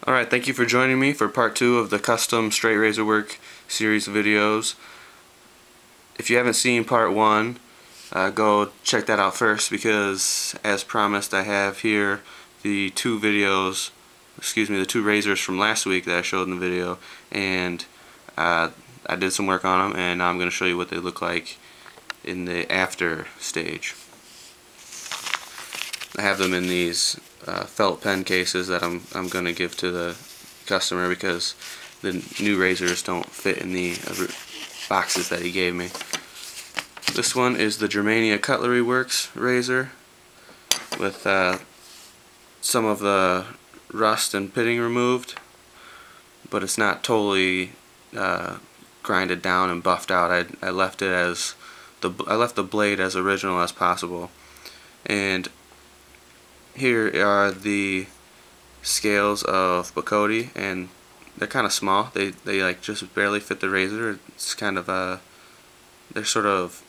Alright, thank you for joining me for part 2 of the custom straight razor work series of videos. If you haven't seen part 1, go check that out first, because as promised I have here the two razors from last week that I showed in the video, and I did some work on them, and now I'm going to show you what they look like in the after stage. I have them in these felt pen cases that I'm going to give to the customer because the new razors don't fit in the boxes that he gave me. This one is the Germania Cutlery Works razor with some of the rust and pitting removed, but it's not totally grinded down and buffed out. I left the blade as original as possible. And here are the scales of pt2, and they're kind of small. They like just barely fit the razor. It's kind of they're sort of,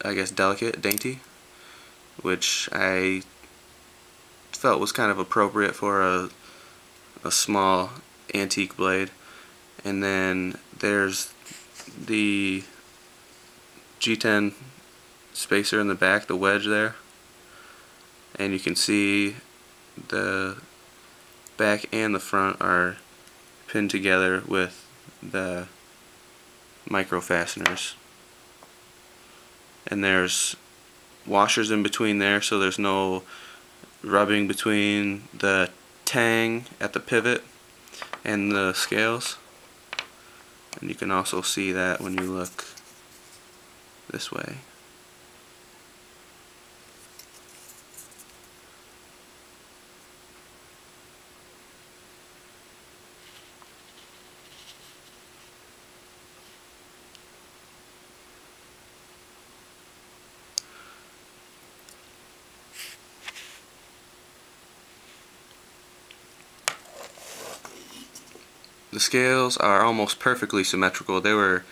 I guess, delicate, dainty, which I felt was kind of appropriate for a small antique blade. And then there's the G10 spacer in the back, the wedge there, and you can see the back and the front are pinned together with the micro fasteners, and there's washers in between there, so there's no rubbing between the tang at the pivot and the scales. And you can also see that when you look this way. The scales are almost perfectly symmetrical. They were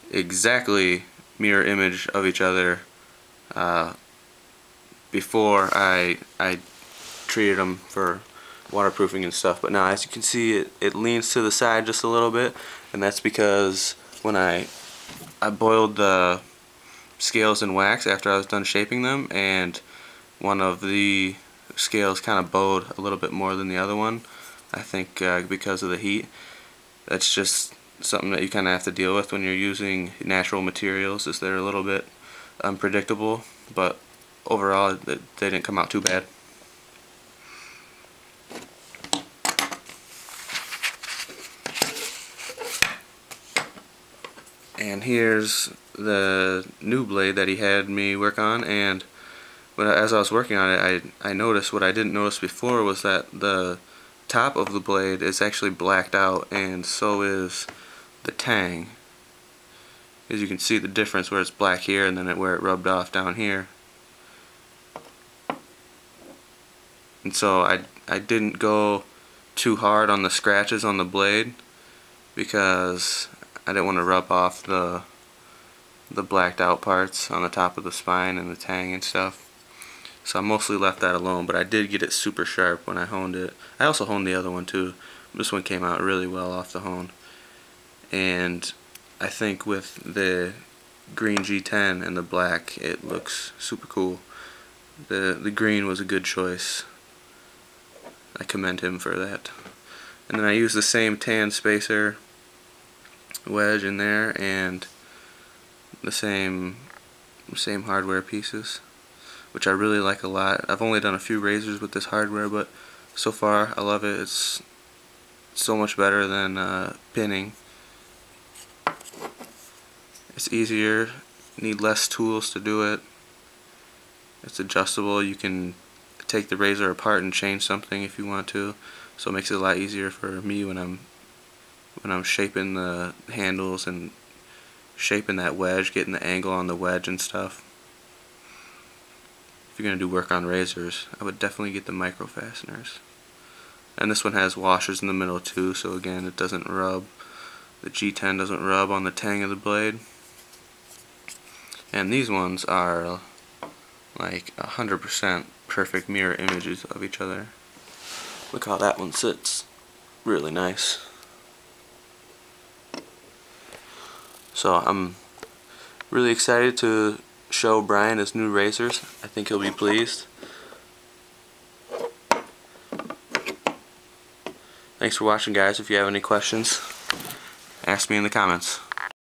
exactly mirror image of each other before I treated them for waterproofing and stuff, but now as you can see it leans to the side just a little bit, and that's because when I boiled the scales in wax after I was done shaping them, and one of the scales kind of bowed a little bit more than the other one, I think because of the heat. That's just something that you kind of have to deal with when you're using natural materials, is they're a little bit unpredictable, but overall they didn't come out too bad. And here's the new blade that he had me work on, and as I was working on it, I noticed what I didn't notice before was that the top of the blade is actually blacked out, and so is the tang. As you can see the difference where it's black here and then where it rubbed off down here. And so I didn't go too hard on the scratches on the blade because I didn't want to rub off the blacked out parts on the top of the spine and the tang and stuff. So I mostly left that alone, but I did get it super sharp when I honed it. I also honed the other one too. This one came out really well off the hone. And I think with the green G10 and the black, it looks super cool. The green was a good choice. I commend him for that. And then I used the same tan spacer wedge in there and the same hardware pieces, which I really like a lot. I've only done a few razors with this hardware, but so far I love it. It's so much better than pinning. It's easier, need less tools to do it. It's adjustable. You can take the razor apart and change something if you want to, so it makes it a lot easier for me when I'm shaping the handles and shaping that wedge, getting the angle on the wedge and stuff. If you're going to do work on razors, I would definitely get the micro fasteners. And this one has washers in the middle too, so again it doesn't rub. The G10 doesn't rub on the tang of the blade. And these ones are like 100% perfect mirror images of each other. Look how that one sits. really nice. So I'm really excited to show Brian his new razors. I think he'll be pleased. Thanks for watching, guys. If you have any questions, ask me in the comments.